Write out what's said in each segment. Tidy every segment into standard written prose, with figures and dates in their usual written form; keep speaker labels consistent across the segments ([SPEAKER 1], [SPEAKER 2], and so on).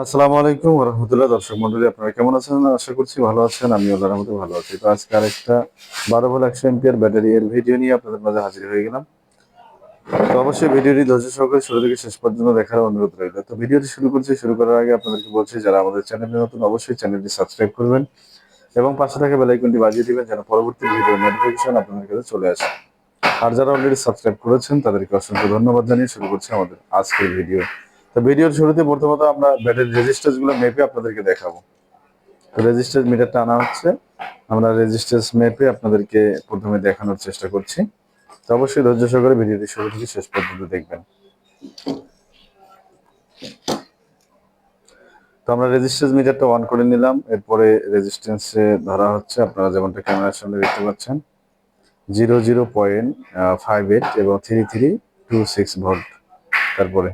[SPEAKER 1] আসসালামু আলাইকুম ওয়া রাহমাতুল্লাহ। দর্শক মণ্ডলী, আপনারা কেমন আছেন? আশা করছি ভালো আছেন। আমি আল্লাহর রহমতে ভালো আছি। তো আজকে আরেকটা 12 ভোল্ট 100 এম্পিয়ার ব্যাটারি এর ভিডিও নিয়ে আপনাদের মাঝে হাজির হয়ে গেলাম। তো অবশ্যই ভিডিওটি ধৈর্য সহকারে শুরু থেকে শেষ পর্যন্ত দেখার অনুরোধ রইল। তো ভিডিওটি শুরু করছি। শুরু করার আগে আপনাদেরকে বলছি, যারা আমাদের চ্যানেলে নতুন অবশ্যই চ্যানেলটি সাবস্ক্রাইব করবেন এবং পাশে থাকা বেল আইকনটি বাজিয়ে দিবেন যেন পরবর্তী ভিডিও নোটিফিকেশন আপনাদের কাছে চলে আসে। আর যারা অলরেডি সাবস্ক্রাইব করেছেন তাদেরকে অসংখ্য ধন্যবাদ জানিয়ে শুরু করছি আমাদের আজকের ভিডিও। তো ভিডিওর শুরুতে প্রথমত আমরা ব্যাটারি রেজিস্ট্যান্স গুলো মেপে আপনাদেরকে দেখাবো। রেজিস্ট্যান্স মিটারটা আনা হচ্ছে, আমরা রেজিস্ট্যান্স মেপে আপনাদেরকে প্রথমে দেখানোর চেষ্টা করছি। তো অবশ্যই ধৈর্য সহকারে ভিডিওটি শুরু থেকে শেষ পর্যন্ত দেখবেন। তো আমরা রেজিস্ট্যান্স মিটারটা অন করে নিলাম। এরপরে রেজিস্ট্যান্সে ধরা হচ্ছে, আপনারা যেমনটা ক্যামেরার সামনে দেখতে পাচ্ছেন, 00.58 এবং 3326 ভোল্ট। তারপরে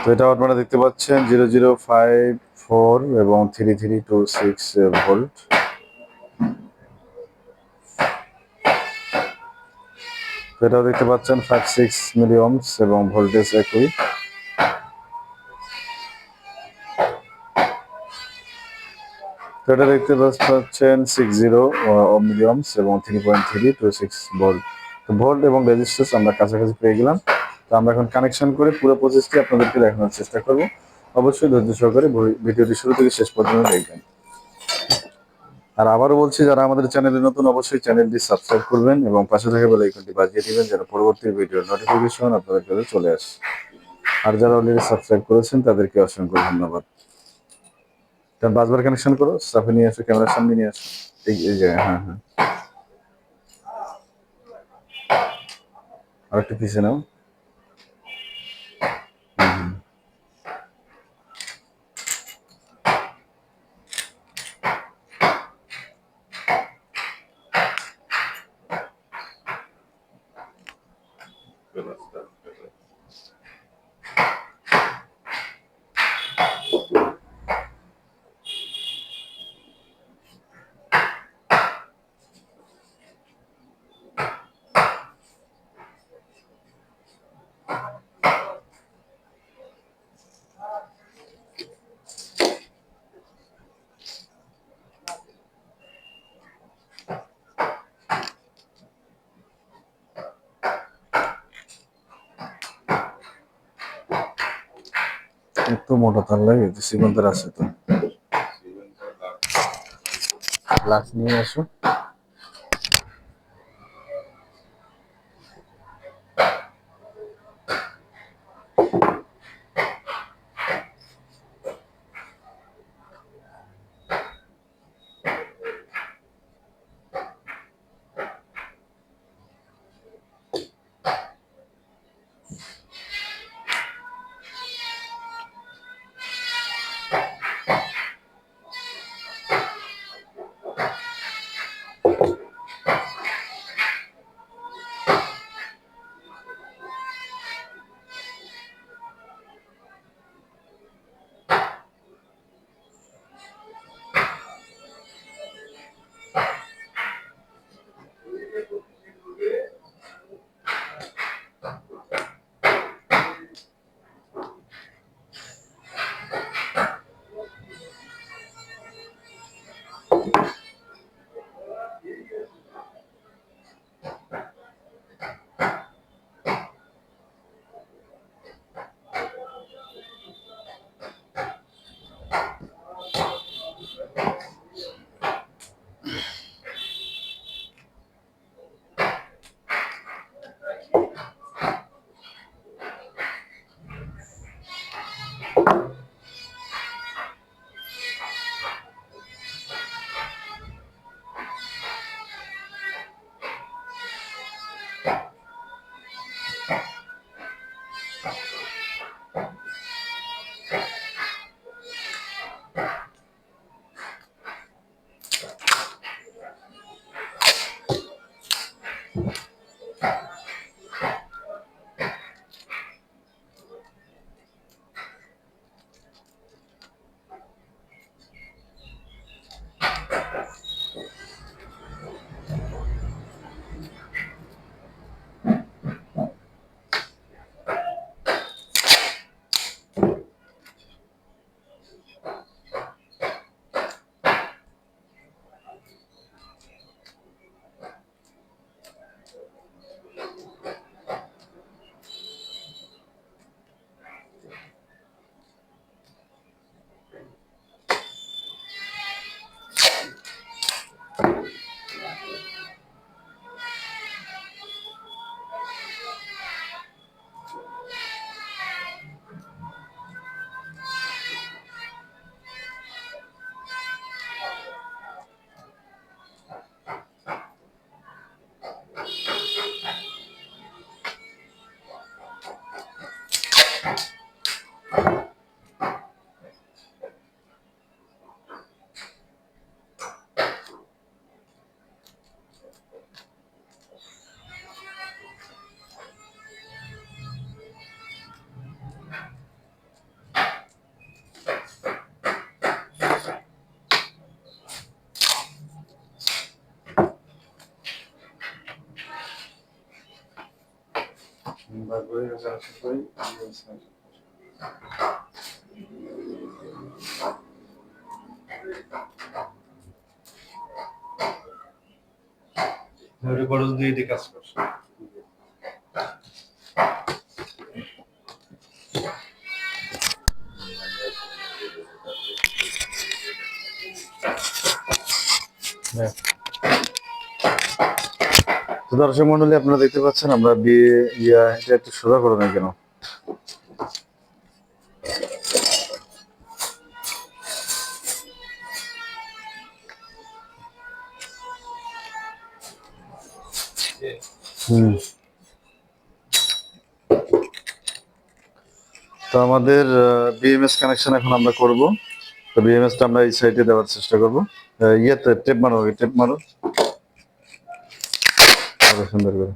[SPEAKER 1] তো এটা আপনারা দেখতে পাচ্ছেন 0054 এবং 3326 ভোল্ট। তো এটাও দেখতে পাচ্ছেন 56 মিলি ওহমস এবং ভোল্টেজ একই। তো এটা দেখতে পাচ্ছেন 60 মিলি ওহমস এবং 3.326 ভোল্ট। তো ভোল্ট এবং রেজিস্ট্যান্স আমরা কাছাকাছি পেয়ে গেলাম। তো আমরা এখন কানেকশন করে পুরো প্রসেসটি আপনাদেরকে দেখানোর চেষ্টা করব। অবশ্যই ধৈর্য সহকারে ভিডিওটি শুরু থেকে শেষ পর্যন্ত দেখবেন। আর আবারও বলছি, যারা আমাদের চ্যানেলে নতুন অবশ্যই চ্যানেলটি সাবস্ক্রাইব করবেন এবং পাশে থাকা বেল আইকনটি বাজিয়ে দিবেন যেন পরবর্তী ভিডিওর নোটিফিকেশন আপনাদের কাছে চলে আসে। আর যারা অলরেডি সাবস্ক্রাইব করেছেন তাদেরকে অসংখ্য ধন্যবাদ। কারণ বাসবার কানেকশন করো, সাফে নিয়ে আসো, ক্যামেরার সামনে নিয়ে আসো। এই জায়গায়, হ্যাঁ হ্যাঁ, আর একটু পিছিয়ে নাও। একটু মোটা তার লাগে, সিগন্তার আছে তো, গ্লাস নিয়ে আসো। খরচ দিয়ে দিয়ে কাজ করছে। তো দর্শক মন্ডলী, আপনারা দেখতে পাচ্ছেন আমরা এটা একটু সোজা করো না কেন? তো আমাদের বিএমএস কানেকশন এখন আমরা করব। তো বিএমএসটা আমরা এই সাইডে দেওয়ার চেষ্টা করব। ইয়েতে টেপ মারো, টেপ মারো আরো সুন্দর করে।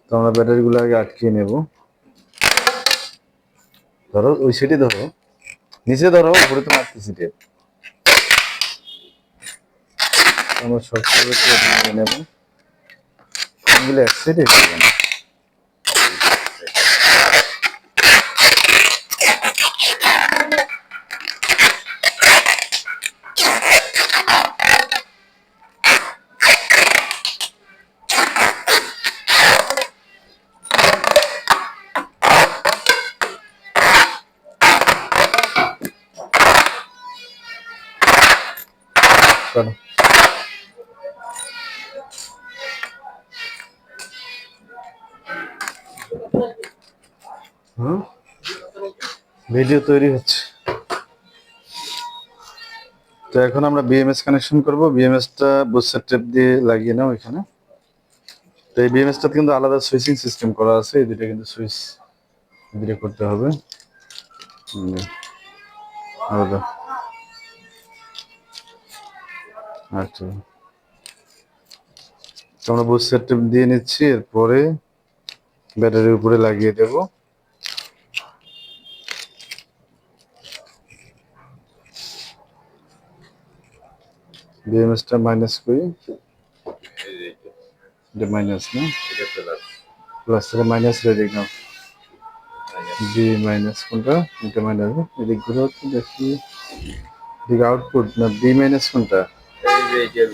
[SPEAKER 1] তো আমরা ব্যাটারিগুলো আগে আটকিয়ে নেব। ধরো ওই সাইডে ধরো, নিচে ধরো, উপরে তো মারতেছি টেপ। আমরা সবসময় টেপ নেব, এগুলো এক সাইডে করব না। ভিডিও তৈরি হচ্ছে। তো এখন আমরা বিএমএস কানেকশন করব। বিএমএসটা বুস্টার টেপ দিয়ে লাগিয়ে নাও এখানে। তো এই বিএমএসটা কিন্তু আলাদা সুইচিং সিস্টেম করা আছে, এই দুটো কিন্তু সুইচ দিয়ে করতে হবে আলাদা। আচ্ছা, তো আমরা বুস্টার টেপ দিয়ে নিচ্ছি, এরপরে ব্যাটারির উপরে লাগিয়ে দেব। বিএমএসটা মাইনাস করি, এটা মাইনাস না, প্লাস থেকে মাইনাস রেডি নাও। বি মাইনাস কোনটা? এটা মাইনাস, এদিক ঘুরে হচ্ছে দেখি, এদিকে আউটপুট না বি মাইনাস কোনটা?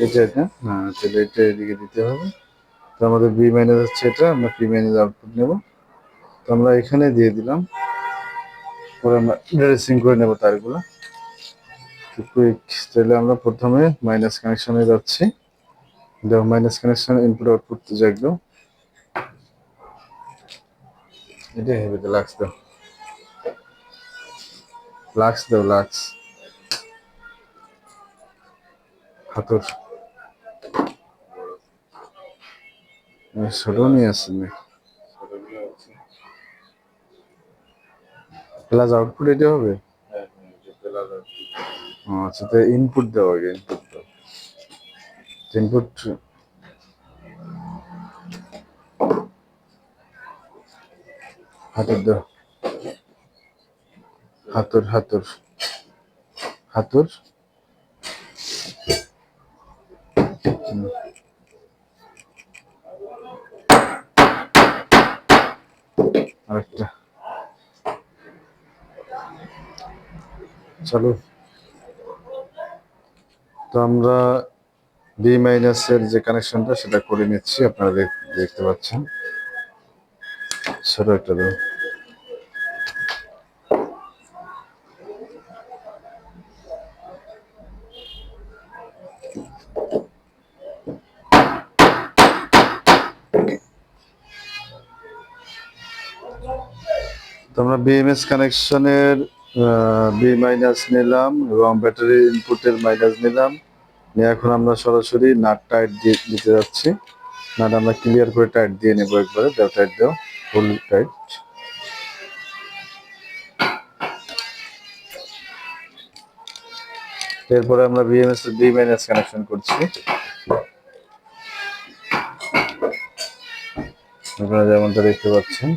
[SPEAKER 1] এটা না, হ্যাঁ তাহলে এটা এদিকে দিতে হবে। তো আমাদের বি মাইনাস হচ্ছে এটা, আমরা পি মাইনাস আউটপুট নেব। তো আমরা এখানে দিয়ে দিলাম, পরে আমরা ড্রেসিং করে নেব তারগুলো। কুইক, তাহলে আমরা প্রথমে মাইনাস কানেকশনে যাচ্ছি। দেখো মাইনাস কানেকশন ইনপুট আউটপুট জাগলো, এটা হেভিতে লাক্স দাও, লাক্স দাও, লাক্স হাতুর ছোট নিয়ে আসছেন প্লাস আউটপুট এটা হবে। আচ্ছা, তো ইনপুট দাও আগে, ইনপুট দাও, ইনপুট হাতুর দাও, হাতুর হাতুর হাতুর আরেকটা চলো। তো আমরা বি মাইনাসের যে কানেকশনটা সেটা করে নিচ্ছি, আপনারা দেখতে পাচ্ছেন। ছোট একটা দাও, তো আমরা বিএমএস কানেকশনের বি মাইনাস নিলাম এবং ব্যাটারি ইনপুটের মাইনাস নিলাম নিয়ে এখন আমরা সরাসরি নাট টাইট দিয়ে দিতে যাচ্ছি। নাট আমরা ক্লিয়ার করে টাইট দিয়ে নেবো একবারে। দাও টাইট দাও, ফুল টাইট। এরপরে আমরা বিএমএস এর বি মাইনাস কানেকশন করছি। আপনারা যেমনটা দেখতে পাচ্ছেন।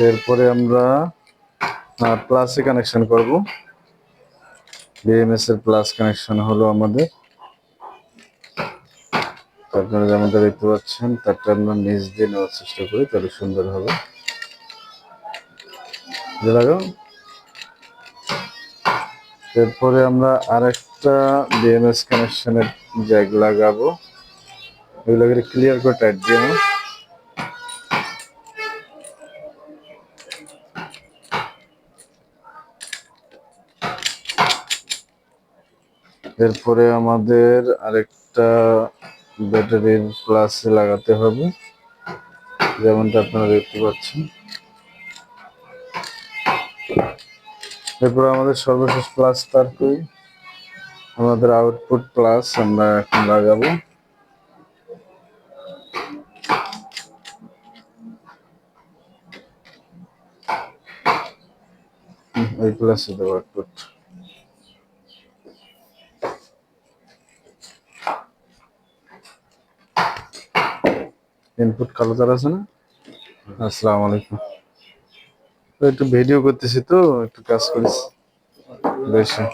[SPEAKER 1] এরপরে আমরা প্লাসে কানেকশন করব। বিএমএস এর প্লাস কানেকশন হলো আমাদের, আপনারা যেমনটা দেখতে পাচ্ছেন তারটা আমরা নিচ দিয়ে নেওয়ার চেষ্টা করি, তাহলে সুন্দর হবে। এরপরে আমরা আরেকটা বিএমএস কানেকশনের জ্যাক লাগাবো, এগুলোকে ক্লিয়ার করে টাইট দিয়ে নাও। এরপরে আমাদের আরেকটা ব্যাটারির প্লাসে লাগাতে হবে, যেমনটা আপনারা দেখতে পাচ্ছেন। এরপরে আমাদের সর্বশেষ প্লাস তার করি, আমাদের আউটপুট প্লাস আমরা এখন লাগাবো। এই প্লাসে দেবো আউটপুট। ইনপুট কালো তার আছে না। আসসালামু আলাইকুম। একটু ভিডিও করতেছি তো, একটু কাজ করিস বেশি।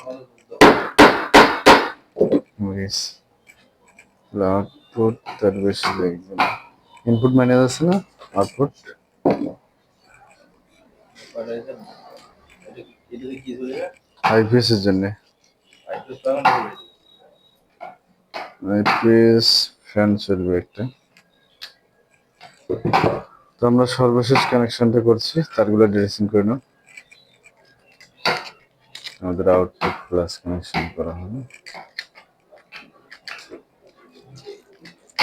[SPEAKER 1] আউটপুট তার বেশি দেখবে না। ইনপুট মাইনাস আছে না, আউটপুট আইপিএস এর জন্য। আইপিএস ফ্যান চলবে একটা। তো আমরা সর্বশেষ কানেকশনটা করছি, তারগুলো ড্রেসিং করে নাও। আমাদের আউটপুট প্লাস কানেকশন করা হবে,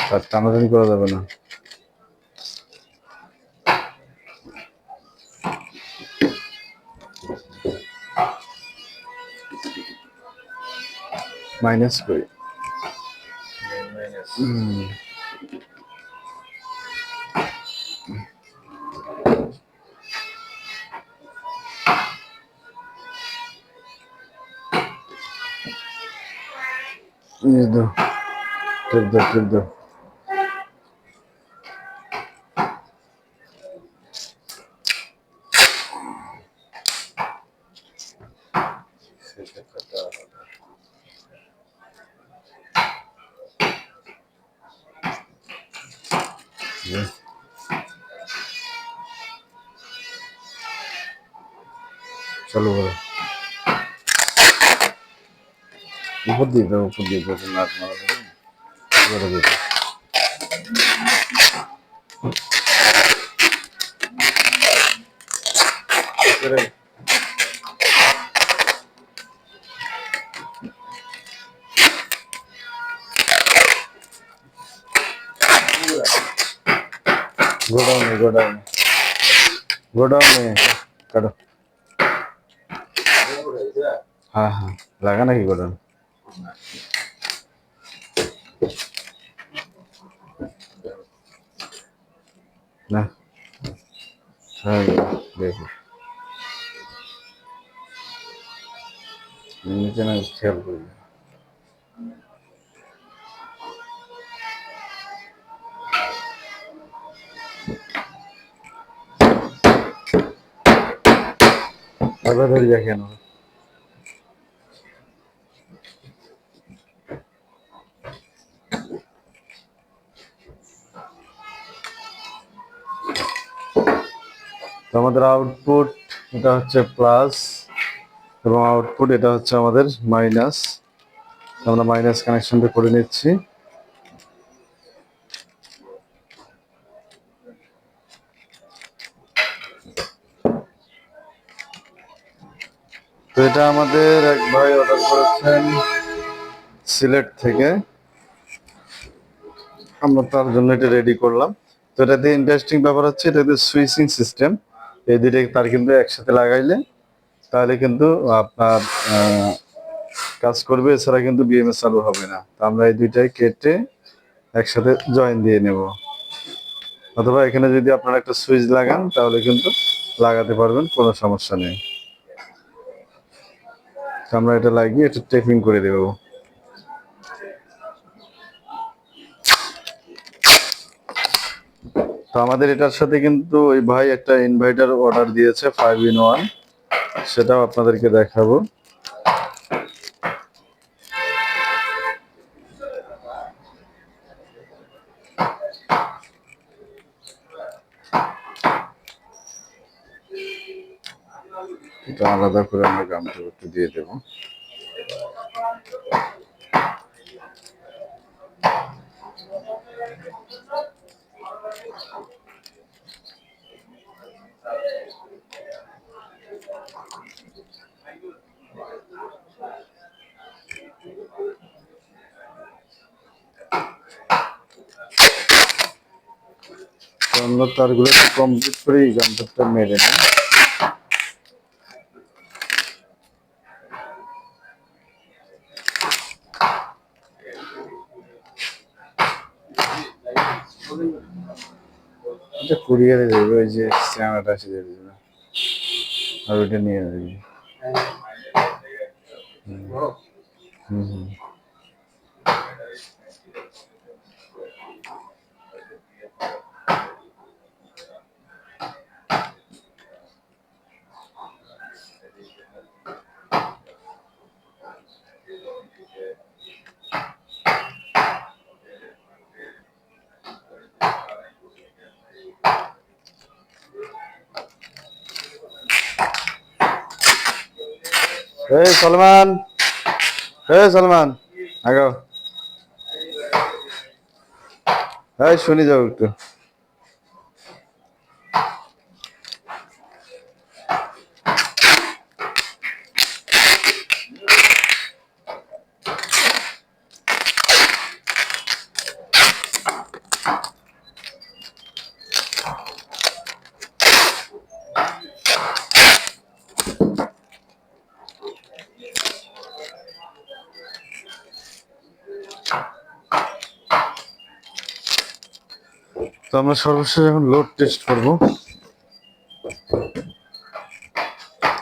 [SPEAKER 1] তার টানাটানি করা যাবে না। মাইনাস করি। ট্রিপ দাও। চলো বলো, উপর দিয়ে দাও, নাট মারা দেবে। গোডাউনে কাটো। हाँ हाँ लगा ना कि गोडाउन ना। हाँ देखो नीचे ना खेल कोई अगर धर जाके ना। তো আমাদের আউটপুট এটা হচ্ছে প্লাস এবং আউটপুট এটা হচ্ছে আমাদের মাইনাস। আমরা মাইনাস কানেকশনটা করে নিচ্ছি। তো এটা আমাদের এক ভাই অর্ডার করেছেন সিলেট থেকে, আমরা তার জন্য এটা রেডি করলাম। তো এটাতে ইন্টারেস্টিং ব্যাপার হচ্ছে এটাতে সুইচিং সিস্টেম, এই দুইটাকে তার কিন্তু একসাথে লাগাইলে তাহলে কিন্তু আপনার কাজ করবে, এছাড়া কিন্তু বিএমএস চালু হবে না। তো আমরা এই দুইটাই কেটে একসাথে জয়েন দিয়ে নেব, অথবা এখানে যদি আপনারা একটা সুইচ লাগান তাহলে কিন্তু লাগাতে পারবেন, কোনো সমস্যা নেই। আমরা এটা লাগিয়ে এটা টেপিং করে দেবো। তো আমাদের এটার সাথে কিন্তু ওই ভাই একটা ইনভার্টার অর্ডার দিয়েছে 5-in-1, সেটাও আপনাদেরকে দেখাবো। এটা আলাদা করে আমরা গামটা একটু দিয়ে দেবো। আমরা তারগুলো কমপ্লিট করে এই গামটা মেরে নিই। এটা কুরিয়ারে দেবে, ওই যে চানাটা এসে দেবে আর ওইটা নিয়ে যাবে। হুম। এই সলমান, এই সলমান আগো, এই শুনি যাও একটু। তো আমরা সর্বশেষ এখন লোড টেস্ট করব।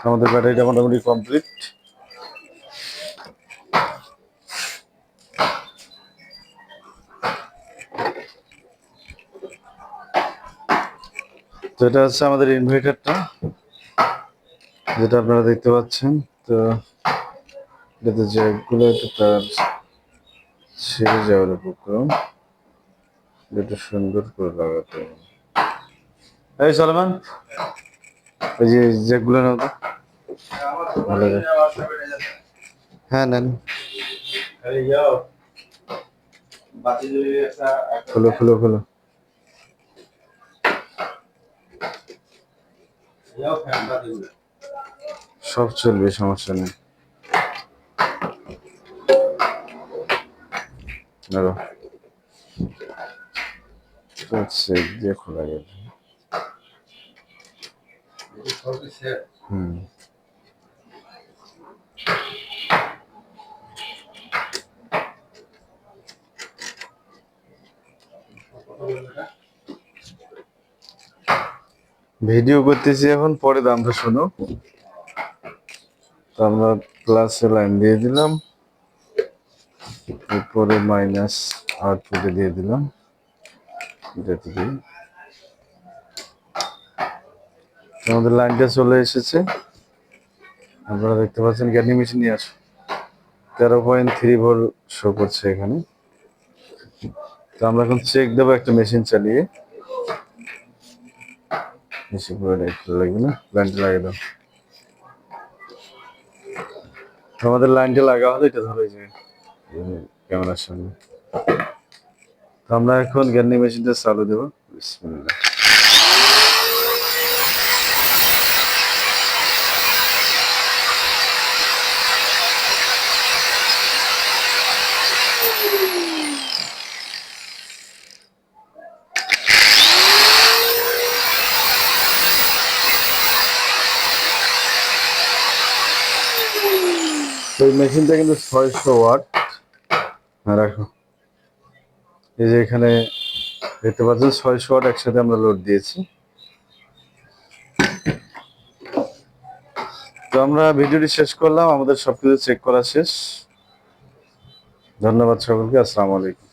[SPEAKER 1] আমাদের ব্যাটারিটা মোটামুটি কমপ্লিট। তো এটা হচ্ছে আমাদের ইনভার্টারটা, যেটা আপনারা দেখতে পাচ্ছেন। তো এটাতে জ্যাকগুলো একটু তার ছিঁড়ে যাওয়ার উপক্রম, যেটা সুন্দর করে লাগাতে হবে। এই সলমান, ওই যে জ্যাকগুলো নাও তো, ভালো যায়। হ্যাঁ নেন, খুলো খুলো খুলো, সব চলবে, সমস্যা নেই। চেক দিয়ে খোলা গেল। হুম, ভিডিও করতেছি এখন, পরে দামটা শোনো। তো আমরা প্লাসে লাইন দিয়ে দিলাম, উপরে মাইনাস আউটপুটে দিয়ে দিলাম। আমাদের লাইনটা চলে এসেছে, আপনারা দেখতে পাচ্ছেন। গ্যানি মেশিন নিয়ে আসো, 13.3 ভোল্ট শো করছে এখানে। তো আমরা এখন চেক দেবো একটা মেশিন চালিয়ে। বেশি করে লাগবে না, লাইনটা লাগিয়ে দাও। আমাদের লাইনটা লাগা হলো, এটা ধরো এই যে ক্যামেরার সামনে। তো আমরা এখন গ্যানি মেশিনটা চালু দেবো। বিসমিল্লাহ। তো এই মেশিনটা কিন্তু 600 ওয়াট। রাখো, এই যে এখানে দেখতে পাচ্ছেন 600 ওয়াট একসাথে আমরা লোড দিয়েছি। তো আমরা ভিডিওটি শেষ করলাম, আমাদের সবকিছু চেক করা শেষ। ধন্যবাদ সকলকে, আসসালামু আলাইকুম।